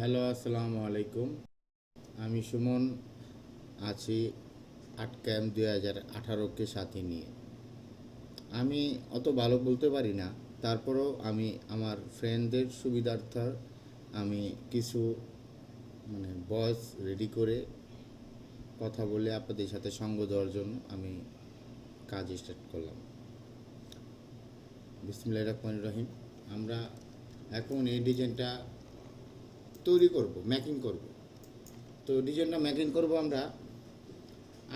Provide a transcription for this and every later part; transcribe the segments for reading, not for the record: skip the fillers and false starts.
Hello, আসসালামু আলাইকুম। আমি সুমন আছি আটক্যাম্প 2018কে সাথে নিয়ে। আমি অত ভালো বলতে পারি না, তারপরও আমি আমার ফ্রেন্ডদের সুবিধার্থে আমি কিছু ভয়েস রেডি করে কথা বলে আপনাদের সাথে সঙ্গ দেওয়ার জন্য আমি কাজ স্টার্ট করলাম। বিসমিল্লাহির রহমানির রহিম। আমরা এখন এই ডিজাইনটা তৈরি করব, মেকিং করব। তো ডিজাইনটা মেকিং করব আমরা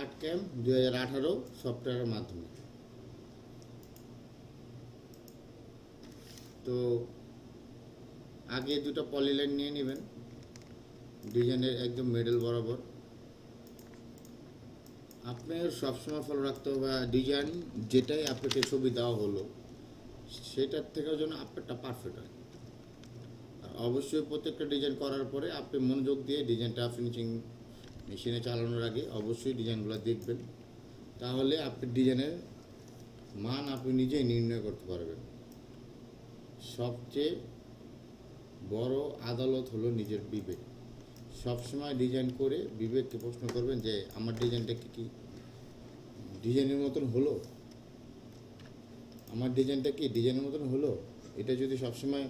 আটক্যাম্প 2018 সফটওয়্যারের মাধ্যমে। তো আগে দুটো পলিলাইন নিয়ে নেবেন ডিজাইনের একদম মিডল বরাবর। আপনার সবসময় ফলো রাখতে হবে ডিজাইন যেটাই আপনাকে ছবি দেওয়া হলো সেটার থেকেও যেন আপনারটা পারফেক্ট হয়। আর অবশ্যই প্রত্যেকটা ডিজাইন করার পরে আপনি মনোযোগ দিয়ে ডিজাইনটা ফিনিশিং মেশিনে চালানোর আগে অবশ্যই ডিজাইনগুলো দেখবেন, তাহলে আপনি ডিজাইনের মান আপনি নিজেই নির্ণয় করতে পারবেন। সবচেয়ে বড় আদালত হলো নিজের বিবেক। সবসময় ডিজাইন করে বিবেককে প্রশ্ন করবেন যে আমার ডিজাইনটা কি ডিজাইনের মতন হলো, আমার ডিজাইনটা কি ডিজাইনের মতন হলো। এটা যদি সবসময়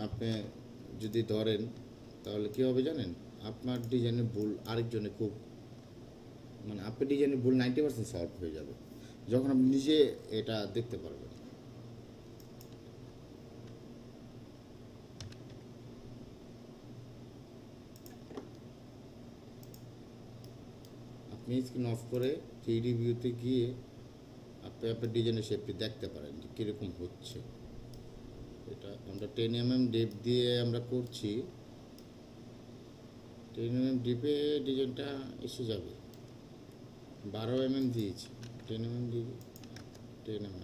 আপনি যদি ধরেন তাহলে কী হবে জানেন, আপনার ডিজাইনের ভুল আরেকজনে খুব আপনার ডিজাইনের ভুল 90% সলভ হয়ে যাবে যখন আপনি নিজে এটা দেখতে পারবেন। আপনি স্ক্রিন অফ করে 3D ভিউতে গিয়ে আপনি আপনার ডিজাইনের শেপটি দেখতে পারেন যে কীরকম হচ্ছে। এটা আমরা 10 mm ডিপ দিয়ে আমরা করছি। 10 mm ডিপে ডিজাইনটা এসে যাবে। 12 mm দিয়েছি, 10 mm দিয়ে 10 mm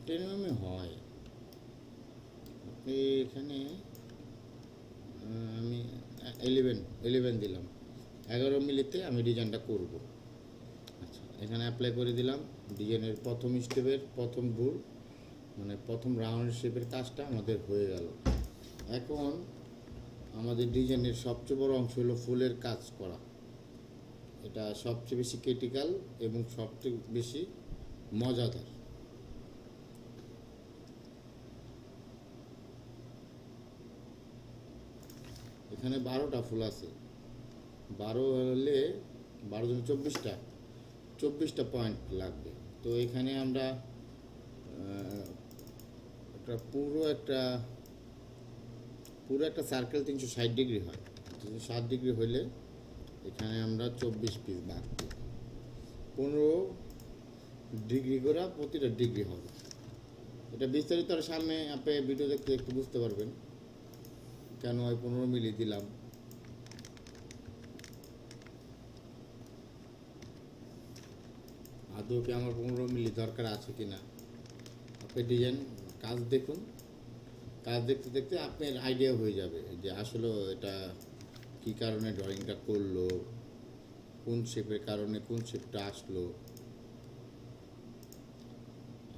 10 mm হয়। আপনি এখানে আমি 11 দিলাম, 11 মিলিতে আমি ডিজাইনটা করব। আচ্ছা, এখানে অ্যাপ্লাই করে দিলাম। ডিজাইনের প্রথম স্টেপের প্রথম ভুল প্রথম রাউন্ড শেপের কাজটা আমাদের হয়ে গেল। এখন আমাদের ডিজাইনের সবচেয়ে বড় অংশ হলো ফুলের কাজ করা। এটা সবচেয়ে বেশি ক্রিটিক্যাল এবং সবচেয়ে বেশি মজাদার। এখানে 12টা ফুল আছে, 12 হলে 12 জন 24টা পয়েন্ট লাগবে। তো এখানে আমরা একটা পুরো একটা সার্কেল 360 ডিগ্রি হয়। 360 ডিগ্রি হলে এখানে আমরা 24 পিস ভাগ দিই, 15 ডিগ্রি করে প্রতিটা ডিগ্রি হবে। এটা বিস্তারিত আর সামনে আপনি ভিডিও দেখতে একটু বুঝতে পারবেন কেন ওই 15 মিলি দিলাম। আদৌ কি আমার 15 মিলি দরকার আছে কি না, আপনি ডিজাইন কাজ দেখুন। কাজ দেখতে দেখতে আপনার আইডিয়া হয়ে যাবে যে আসলে এটা কী কারণে ড্রয়িংটা করলো, কোন শেপের কারণে কোন শেপটা আসলো।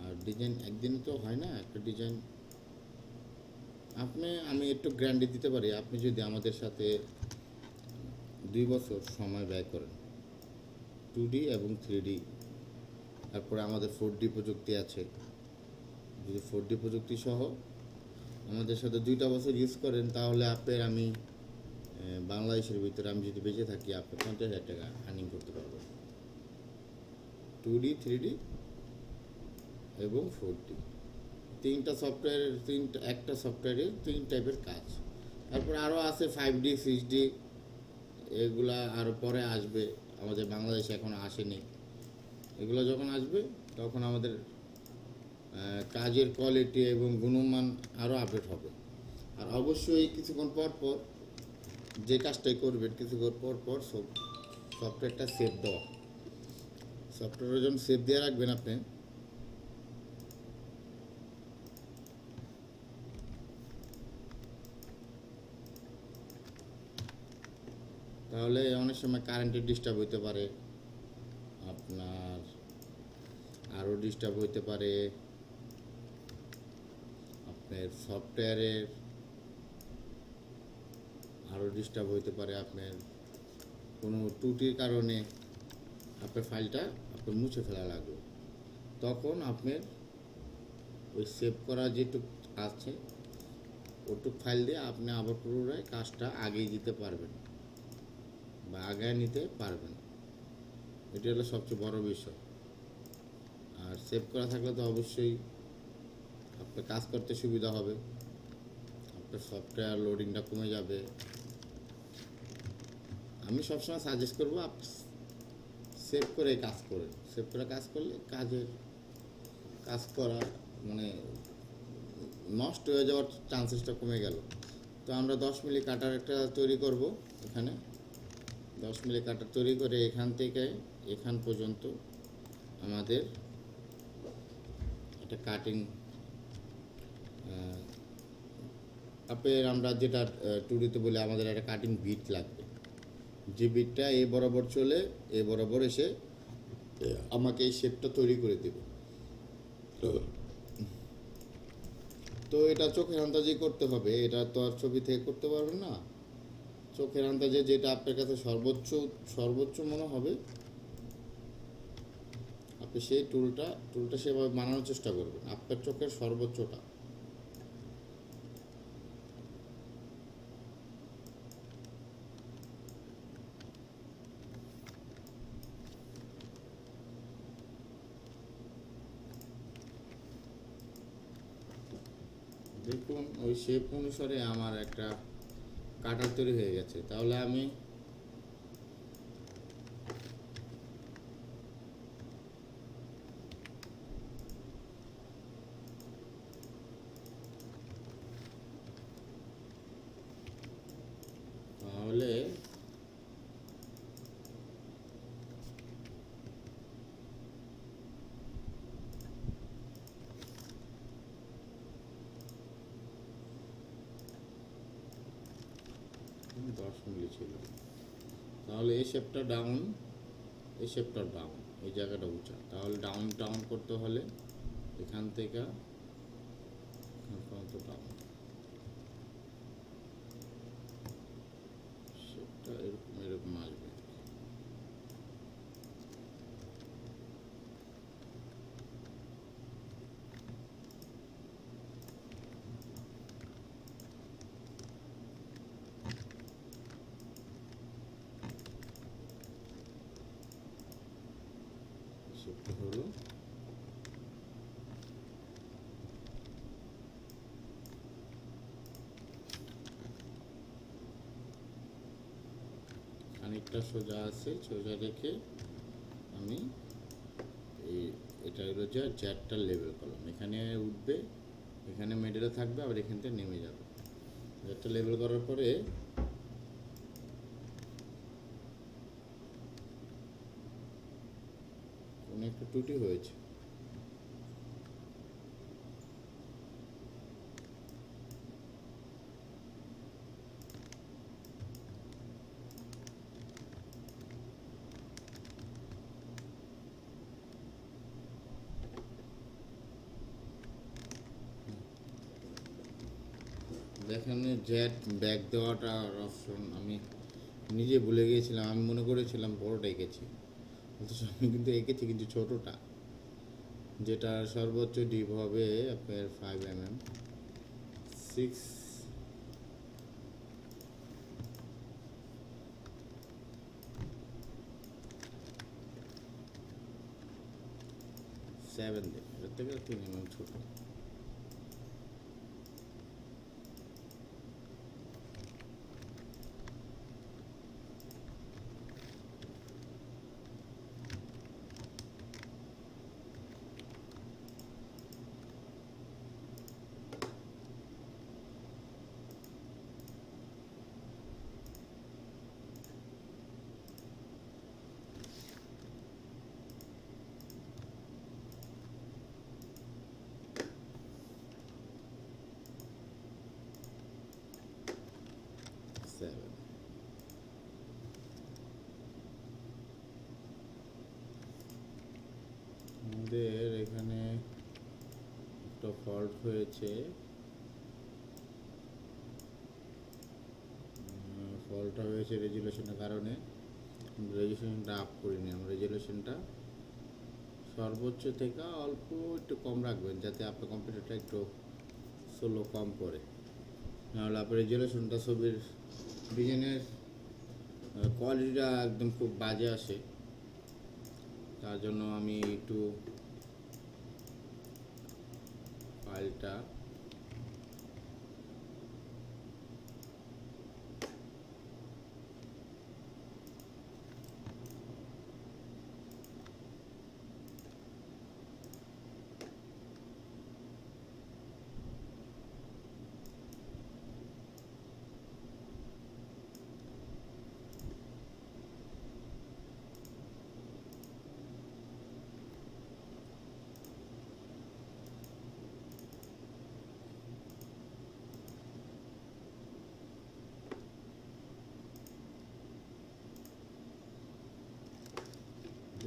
আর ডিজাইন একদিনে তো হয় না, একটা ডিজাইন আমি একটু গ্যারান্টি দিতে পারি, আপনি যদি আমাদের সাথে 2 বছর সময় ব্যয় করেন 2D এবং 3D, তারপরে আমাদের 4D প্রযুক্তি আছে। যদি 4D প্রযুক্তি সহ আমাদের সাথে 2টা বছর ইউজ করেন তাহলে আমি বাংলাদেশের ভিতরে আমি যদি বেঁচে থাকি আপনি 50,000 টাকা আর্নিং করতে পারবেন। 2D 3D এবং 4D একটা সফটওয়্যারের 3 টাইপের কাজ। তারপর আরও আছে 5D 6D, এগুলা আরও পরে আসবে, আমাদের বাংলাদেশে এখন আসেনি। এগুলো যখন আসবে তখন আমাদের কাজের কোয়ালিটি এবং গুণমান আরও আপডেট হবে। আর অবশ্যই কিছুক্ষণ পর পর যে কাজটাই করবেন কিছুক্ষণ পর পর সফটওয়্যারটা সেভ দেওয়া। সফটওয়্যারের জন্য সেভ দিয়ে রাখবেন আপনি। তাহলে অনেক সময় কারেন্টের ডিস্টার্ব হইতে পারে, আপনার আরও ডিস্টার্ব হইতে পারে, আপনার সফটওয়্যারের আরও ডিস্টার্ব হইতে পারে, আপনার কোনো ত্রুটির কারণে আপনার ফাইলটা আপনার মুছে ফেলা লাগবে, তখন আপনার ওই সেভ করা যেটুক আছে ওটুক ফাইল দিয়ে আপনি আবার পুনরায় কাজটা আগিয়ে দিতে পারবেন বা আগায় নিতে পারবেন। এটি হলো সবচেয়ে বড় বিষয়। আর সেভ করা থাকলে তো অবশ্যই আপনার কাজ করতে সুবিধা হবে, আপনার সফটওয়্যার লোডিংটা কমে যাবে। আমি সবসময় সাজেস্ট করবো আপনি সেভ করে কাজ করেন। সেভ করে কাজ করলে কাজ করা মানে নষ্ট হয়ে যাওয়ার চান্সেসটা কমে গেল। তো আমরা 10 মিলি কাটার একটা তৈরি করব। এখানে 10 মিলি কাটার তৈরি করে এখান থেকে এখান পর্যন্ত আমাদের একটা কাটিং আপনার আমরা যেটা টুডিতে বলে আমাদের একটা কাটিং বিট লাগবে, যে বিটটা এ বরাবর চলে এ বরাবর এসে আমাকে এই শেপটা তৈরি করে দেবে। তো এটা চোখের আন্দাজেই করতে হবে, এটা তো আর ছবি থেকে করতে পারবেন না। চোখের আন্দাজে যেটা আপনার কাছে সর্বোচ্চ মনে হবে আপনি সেই টুলটা সেভাবে বানানোর চেষ্টা করবেন, আপনার চোখের সর্বোচ্চটা। দেখুন ওই শেপ অনুসারে আমার একটা কাটার তৈরি হয়ে গেছে। তাহলে আমি তাহলে দশ মিলি ছিল, তাহলে এই শেপটা ডাউন, এই শেপটা ডাউন, এই জায়গাটা উঁচা। তাহলে ডাউন ডাউন করতে হলে এখান থেকে এখান পর্যন্ত ডাউন, শেপটা এরকম এরকম আসবে। শেপটা হলো খানিকটা সোজা আছে, সোজা রেখে আমি এটা হলো যে জ্যাটটা লেবেল করলাম, এখানে উঠবে, এখানে মিডলে থাকবে, আবার এখান থেকে নেমে যাবে। জ্যাটটা লেবেল করার পরে কোনো একটা ত্রুটি হয়েছে, দেখেন জ্যাট ব্যাক দেওয়াটার অপশন আমি নিজে ভুলে গিয়েছিলাম। আমি মনে করেছিলাম বড়টা এঁকেছি, অথচ আমি কিন্তু এঁকেছি কিন্তু ছোটোটা, যেটা সর্বোচ্চ ডিপ হবে আপনার 5 mm 6-7 দিন, এর থেকে 3 mm ছোটো। আমাদের এখানে একটা ফল্ট হয়েছে, ফলটা হয়েছে রেজুলেশনের কারণে। রেজুলেশনটা আপ করিনি, আমরা রেজুলেশনটা সর্বোচ্চ থেকে অল্প একটু কম রাখবেন, যাতে আপনার কম্পিউটারটা একটু স্লো কম করে। নাহলে আপনার রেজুলেশনটা ছবির ডিজাইনের কোয়ালিটিটা একদম খুব বাজে আসে। তার জন্য আমি একটু ফাইলটা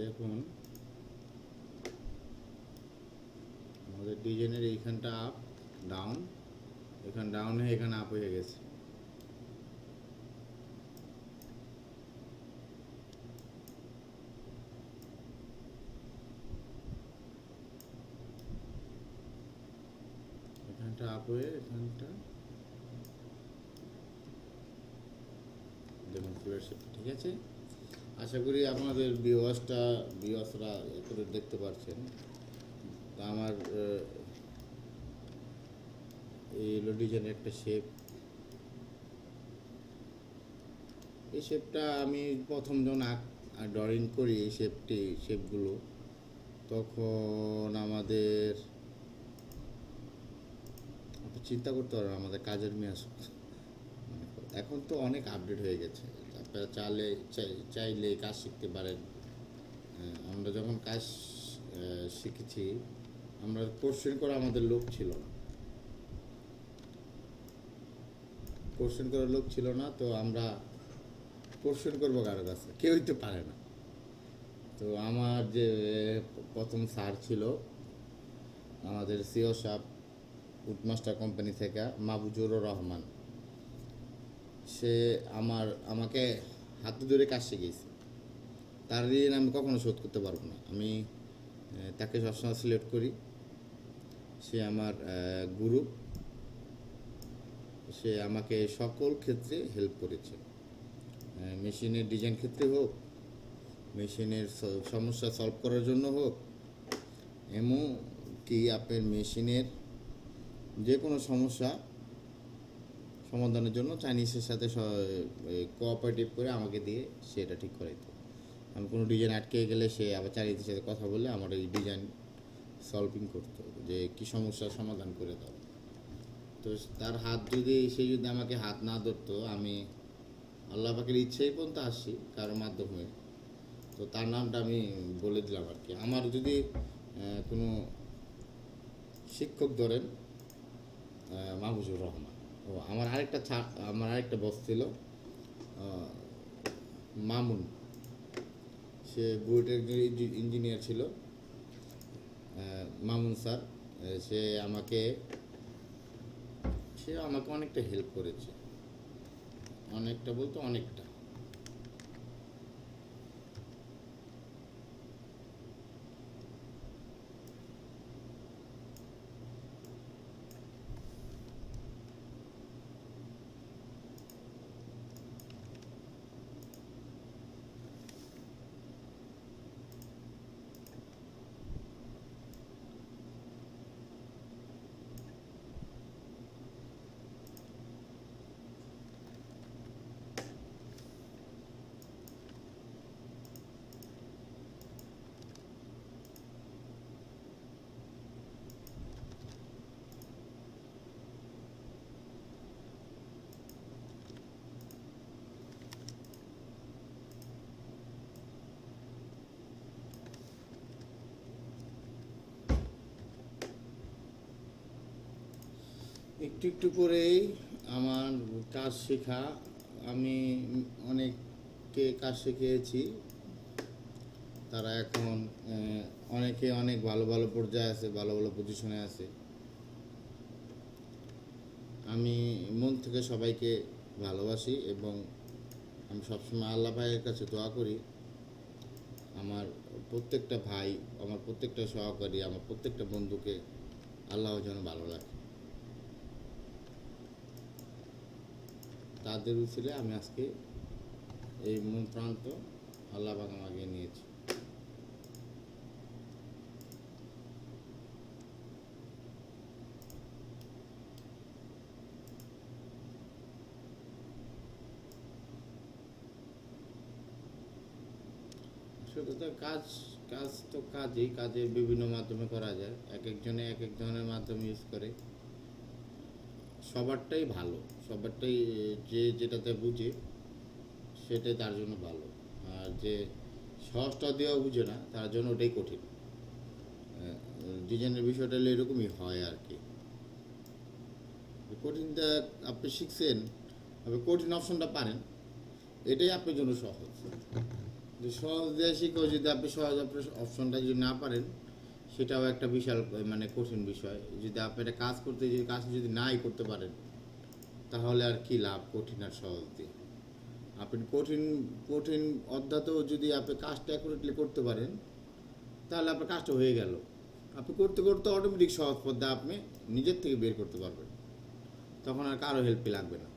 দেখুন, আমাদের ডিজাইনের এইখানটা আপ ডাউন, এখানে ডাউন হয়ে এখানে আপ হয়ে গেছে। এখানটা আপ হয়ে এখানটা দেখুন ফুলের শেপ ঠিক আছে। আশা করি আপনাদের ভিউয়ার্সরা এতটুকু দেখতে পাচ্ছেন। তা আমার এই হলো ডিজাইনের একটা শেপ। এই শেপটা আমি প্রথম যখন ড্রয়িং করি এই শেপগুলো, তখন আমাদের চিন্তা করতে পারবেন আমাদের কাজের মেয়াদ। এখন তো অনেক আপডেট হয়ে গেছে, আপনারা চাইলে কাজ শিখতে পারেন। আমরা যখন কাজ শিখেছি, আমরা কোশ্চেন করা আমাদের লোক ছিল না, কোশ্চেন করার লোক ছিল না, তো আমরা কোশ্চেন করবো কারো কাছে, কেউই তো পারে না। তো আমার যে প্রথম স্যার ছিল আমাদের সিও সাহেব, উডমাস্টার কোম্পানি থেকে মাহবুজুর রহমান, সে আমাকে হাতে ধরে কাজ শিখিয়েছে। তার ঋণ আমি কখনো শোধ করতে পারবো না। আমি তাকে সবসময় সিলেক্ট করি, সে আমার গুরু। সে আমাকে সকল ক্ষেত্রে হেল্প করেছে, মেশিনের ডিজাইন ক্ষেত্রে হোক, মেশিনের সমস্যা সলভ করার জন্য হোক, এমনকি আপনার মেশিনের যে কোনো সমস্যা সমাধানের জন্য চাইনিজের সাথে কোঅপারেটিভ করে আমাকে দিয়ে সেটা ঠিক করে দিত। আমি কোনো ডিজাইন আটকে গেলে সে আবার চাইনিজের সাথে কথা বলে আমার এই ডিজাইন সলভিং করতো, যে কী সমস্যার সমাধান করে দাও। তো তার সে যদি আমাকে হাত না ধরতো, আমি আল্লাহ পাকের ইচ্ছেই পর্যন্ত আসছি কারোর মাধ্যমে। তো তার নামটা আমি বলে দিলাম আর কি। আমার যদি কোনো শিক্ষক ধরেন মাহবুজুর রহমান। ও আমার আরেকটা বস ছিল মামুন, সে বুয়েটের ইঞ্জিনিয়ার ছিল। মামুন স্যার, সে আমাকে অনেকটা হেল্প করেছে, অনেকটা বলতে অনেকটা। একটু একটু করেই আমার কাজ শেখা, আমি অনেককে কাজ শিখিয়েছি। তারা এখন অনেকে অনেক ভালো ভালো পর্যায়ে আছে, ভালো ভালো পজিশনে আছে। আমি মন থেকে সবাইকে ভালোবাসি এবং আমি সবসময় আল্লাহ ভাইয়ের কাছে দোয়া করি আমার প্রত্যেকটা ভাই, আমার প্রত্যেকটা সহকারী, আমার প্রত্যেকটা বন্ধুকে আল্লাহ যেন ভালো রাখে। তাদের উচিলে আমি আজকে এই মন প্রান্ত আল্লাহ পাক আমাকে নিয়েছি। শুধু তো কাজ, কাজ তো কাজই, কাজের বিভিন্ন মাধ্যমে করা যায়, এক একজনে এক এক ধরনের মাধ্যম ইউজ করে। সবারটাই ভালো, সবারটাই যে যেটাতে বুঝে সেটাই তার জন্য ভালো। আর যে সহজটা দেওয়া বুঝে না তার জন্য ওটাই কঠিন। ডিজাইনের বিষয়টা হলে এরকমই হয় আর কি। কঠিনটা আপনি শিখছেন, আপনি কঠিন অপশনটা পারেন, এটাই আপনার জন্য সহজ। যে সহজ দিয়ে শিখেও যদি আপনি সহজ অপশনটা যদি না পারেন, সেটাও একটা বিশাল মানে কঠিন বিষয়। যদি আপনি একটা কাজ করতে, যদি কাজ যদি নাই করতে পারেন, তাহলে আর কি লাভ কঠিন আর সহজ দিয়ে। আপনি কঠিন কঠিন অধ্যাতেও যদি আপনি কাজটা অ্যাকুরেটলি করতে পারেন, তাহলে আপনার কাজটা হয়ে গেল। আপনি করতে করতে অটোমেটিক সহজ পথে আপনি নিজের থেকে বের করতে পারবেন, তখন আর কারো হেল্প লাগবে না।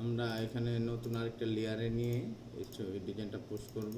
আমরা এখানে নতুন আরেকটা লেয়ারে নিয়ে এই ডিজাইনটা পোস্ট করব।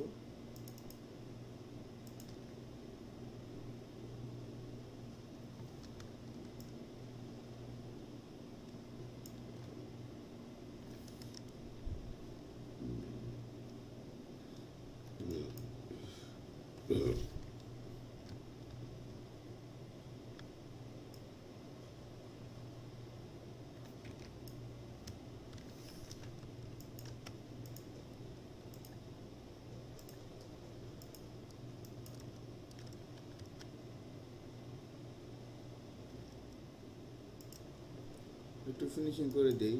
একটু ফিনিশিং করে দেই,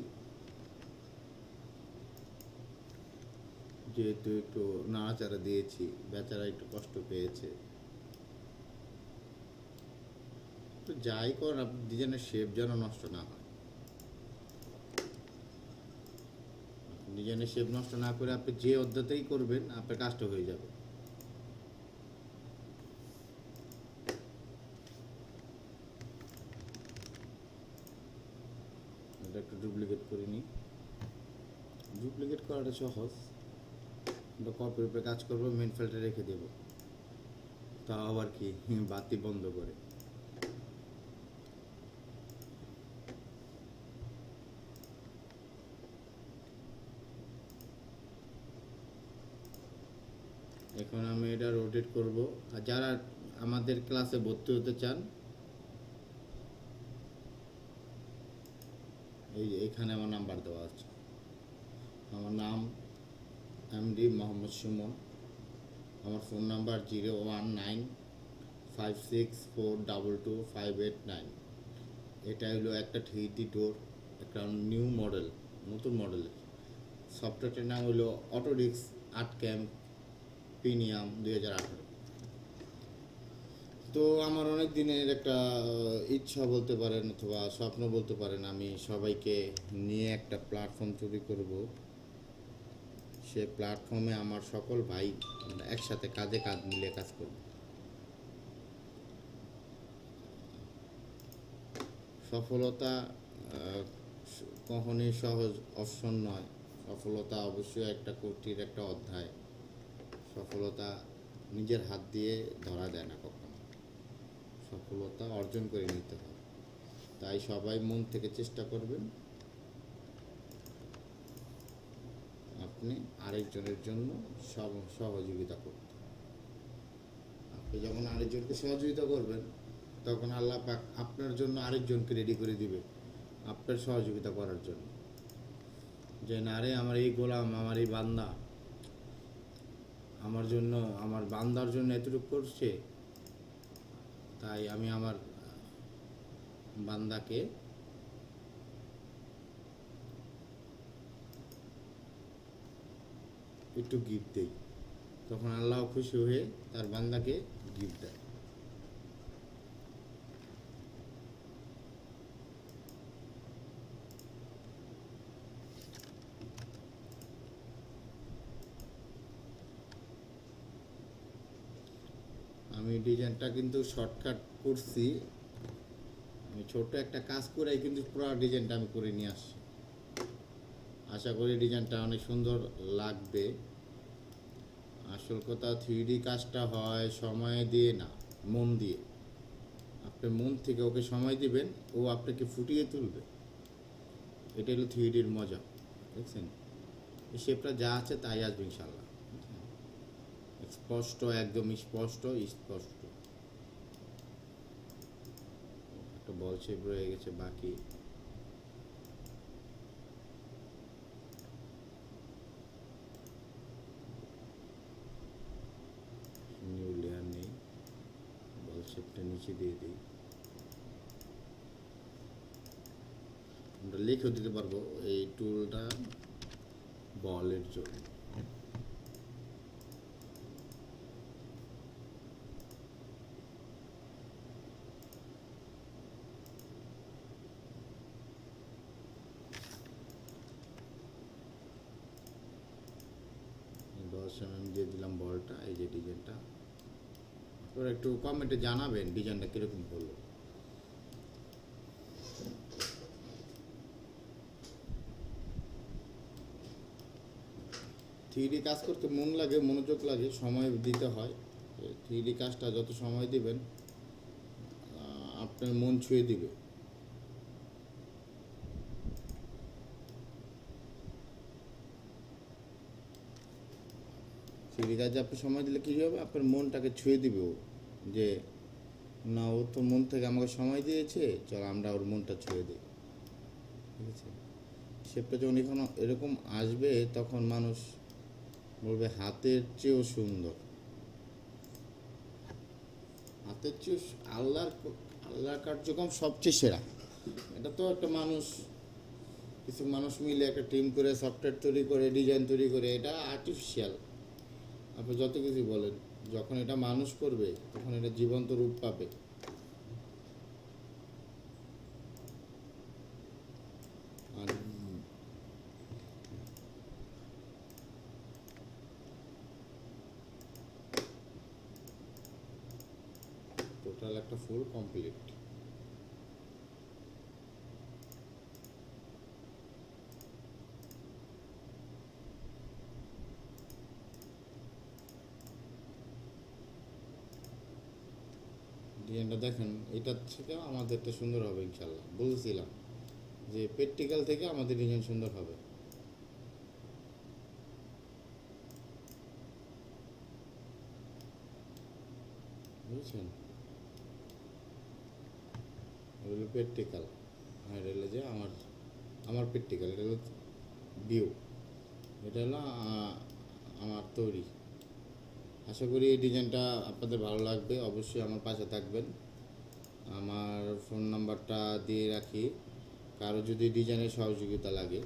যেহেতু একটু নাড়াচাড়া দিয়েছি, বেচারা একটু কষ্ট পেয়েছে। তো যাই করেন আপনি ডিজাইনের শেপ যেন নষ্ট না হয়। ডিজাইনের শেপ নষ্ট না করে আপনি যে অধ্যাতেই করবেন আপনার কাজটা হয়ে যাবে। এটা একটু ডুপ্লিকেট করে নিই। ডুপ্লিকেট করাটা সহজ, আমরা কপির উপরে কাজ করবো, মেন ফাইলটা রেখে দেব, তাও আবার কি বাতি বন্ধ করে। এখন আমি এটা রোটেট করব। আর যারা আমাদের ক্লাসে ভর্তি হতে চান, এইখানে আমার নাম্বার দেওয়া আছে। আমার নাম এমডি মোহাম্মদ সুমন। আমার ফোন নাম্বার 01956422589। এটা হলো একটা 3D ডোর, একটা নিউ মডেল, নতুন মডেলের। সফটওয়্যারটার নাম হলো অটোডিস্ক আর্ট ক্যাম্প প্রিমিয়াম 2018। তো আমার অনেক দিনের একটা ইচ্ছা বলতে পারেন অথবা স্বপ্ন বলতে পারেন, আমি সবাইকে নিয়ে একটা প্ল্যাটফর্ম তৈরি করব। সে প্ল্যাটফর্মে আমার সকল ভাই একসাথে কাঁধে কাঁধ মিলিয়ে কাজ করব। সফলতা কখনই সহজ অপশন নয়। সফলতা অবশ্যই একটা কঠিন একটা অধ্যায়। সফলতা নিজের হাত দিয়ে ধরা যায় না কখনো, সফলতা অর্জন করে নিতে হয়। তাই সবাই মন থেকে চেষ্টা করবেন আপনি আরেকজনের জন্য সহযোগিতা করতে। আপনি যখন আরেকজনকে সহযোগিতা করবেন, তখন আল্লাহ পাক আপনার জন্য আরেকজনকে রেডি করে দিবে আপনার সহযোগিতা করার জন্য। যে না রে, আমার এই গোলাম, আমার এই বান্দা আমার জন্য, আমার বান্দার জন্য এতটুকু করছে, তাই আমি আমার বান্দাকে একটু গিফট দেই। তখন আল্লাহ খুশি হয়ে তার বান্দাকে গিফট দেয়। আমি ডিজাইনটা কিন্তু শর্টকাট করছি, আমি ছোট একটা কাজ করে কিন্তু পুরো ডিজাইনটা আমি করে নিয়ে আসছি। আশা করি ডিজাইনটা অনেক সুন্দর লাগবে। আসল কথা 3D কাজটা হয় সময় দিয়ে না, মন দিয়ে। আপনি মন থেকে ওকে সময় দিবেন, ও আপনাকে ফুটিয়ে তুলবে। এটা হলো 3Dর মজা, দেখছেন? এই শেপটা যা আছে তাই আসবে ইনশাল্লাহ। স্পষ্ট, একদম স্পষ্ট স্পষ্ট। একটা বল শেপ রয়ে গেছে বাকি। নিউ লেয়ার নেই, বল শেপটা নিচে দিয়ে দিই। আমরা লিখেও দিতে পারবো এই টুলটা বলের জন্য। আমি দিয়ে দিলাম বলটা, এই যে ডিজাইনটা। আপনারা একটু কমেন্টে জানাবেন ডিজাইনটা কীরকম হলো। থ্রিডি কাজ করতে মন লাগে, মনোযোগ লাগে, সময় দিতে হয়। 3D কাজটা যত সময় দিবেন আপনার মন ছুঁয়ে দিবে। থ্রিডি কাজে আপনি সময় দিলে কী হবে, আপনার মনটাকে ছুঁয়ে দিবে ও, যে না ও তো মন থেকে আমাকে সময় দিয়েছে, চল আমরা ওর মনটা ছুঁয়ে দিই। ঠিক আছে? শেপটা যখন এরকম আসবে তখন মানুষ বলবে হাতের চেয়েও সুন্দর। হাতের চেয়েও আল্লাহর কার্যক্রম সবচেয়ে সেরা। এটা তো একটা কিছু মানুষ মিলে একটা টিম করে সফটওয়্যার তৈরি করে, ডিজাইন তৈরি করে, এটা আর্টিফিশিয়াল। আপনি যত কিছু বলেন, যখন এটা মানুষ করবে তখন এটা জীবন্ত রূপ পাবে। আর টোটাল একটা ফুল কমপ্লিট। ডিজাইনটা দেখেন, এটার থেকে আমাদেরটা সুন্দর হবে ইনশাল্লাহ। বলছিলাম যে প্র্যাকটিক্যাল থেকে আমাদের ডিজাইন সুন্দর হবে। বুঝছেন? এটা হলো প্র্যাকটিক্যাল, আর এটা হলো যে আমার প্র্যাকটিক্যাল, এটা হলো ভিউ, এটা হলো আমার তৈরি। আশা করি এই ডিজাইনটা আপনাদের ভালো লাগবে। অবশ্যই আমার পাশে থাকবেন। আমার ফোন নাম্বারটা দিয়ে রাখি, কারো যদি ডিজাইনের সহযোগিতা লাগে।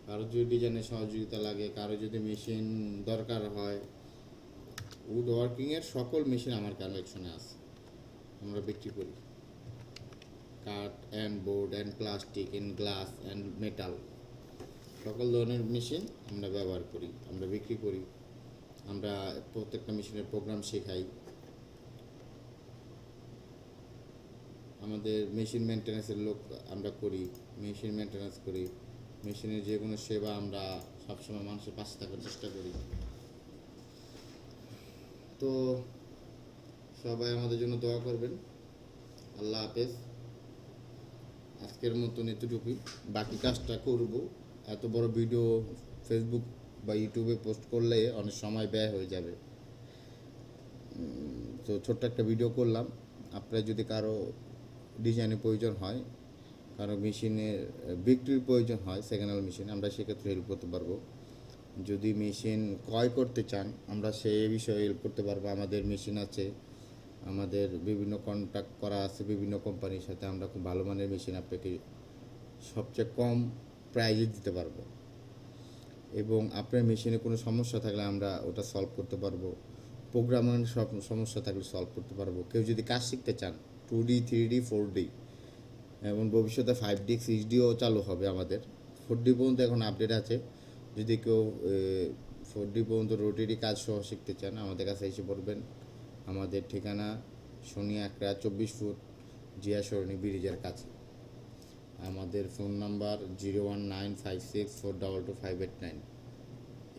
কারো যদি ডিজাইনের সহযোগিতা লাগে, কারো যদি মেশিন দরকার হয়, উড ওয়ার্কিংয়ের সকল মেশিন আমার কালেকশনে আছে। আমরা বিক্রি করি কাঠ and board and plastic and glass and metal, সকল ধরনের মেশিন আমরা ব্যবহার করি, আমরা বিক্রি করি। আমরা প্রত্যেকটা মেশিনের প্রোগ্রাম শেখাই। আমাদের মেশিন মেনটেন্যান্সের লোক আমরা করি, মেশিন মেনটেন্যান্স করি। মেশিনের যে কোনো সেবা আমরা সবসময় মানুষের পাশে থাকার চেষ্টা করি। তো সবাই আমাদের জন্য দোয়া করবেন। আল্লাহ হাফেজ। আজকের মতন এতটুকুই, বাকি কাজটা করব। এত বড় ভিডিও ফেসবুক বা ইউটিউবে পোস্ট করলে অনেক সময় ব্যয় হয়ে যাবে। তো ছোট্ট একটা ভিডিও করলাম। আপনার যদি কারো ডিজাইনের প্রয়োজন হয়, কারো মেশিনের বিক্রির প্রয়োজন হয়, সেকেন্ড হ্যান্ড মেশিন, আমরা সেক্ষেত্রে হেল্প করতে পারবো। যদি মেশিন ক্রয় করতে চান, আমরা সেই বিষয়ে হেল্প করতে পারবো। আমাদের মেশিন আছে, আমাদের বিভিন্ন কন্ট্যাক্ট করা আছে বিভিন্ন কোম্পানির সাথে। আমরা খুব ভালো মানের মেশিন আপনাকে সবচেয়ে কম প্রাইজে দিতে পারবো, এবং আপনার মেশিনে কোনো সমস্যা থাকলে আমরা ওটা সলভ করতে পারবো। প্রোগ্রামের সব সমস্যা থাকলে সলভ করতে পারবো। কেউ যদি কাজ শিখতে চান, 2D 3D 4D, এবং ভবিষ্যতে 5D 6Dও চালু হবে আমাদের। 4D পর্যন্ত এখন আপডেট আছে। যদি কেউ 4D পর্যন্ত রোটারি কাজ সহ শিখতে চান, আমাদের কাছে এসে পড়বেন। আমাদের ঠিকানা শনি আকরা 24 ফুট জিয়া সরণি ব্রিজের কাছে। আমাদের ফোন নাম্বার 01956422589।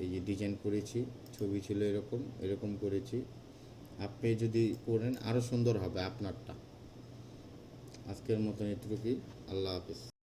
এই যে ডিজাইন করেছি, ছবি ছিল এরকম করেছি। আপনি যদি করেন আরও সুন্দর হবে আপনারটা। আজকের মতন এটুকুই। আল্লাহ হাফিজ।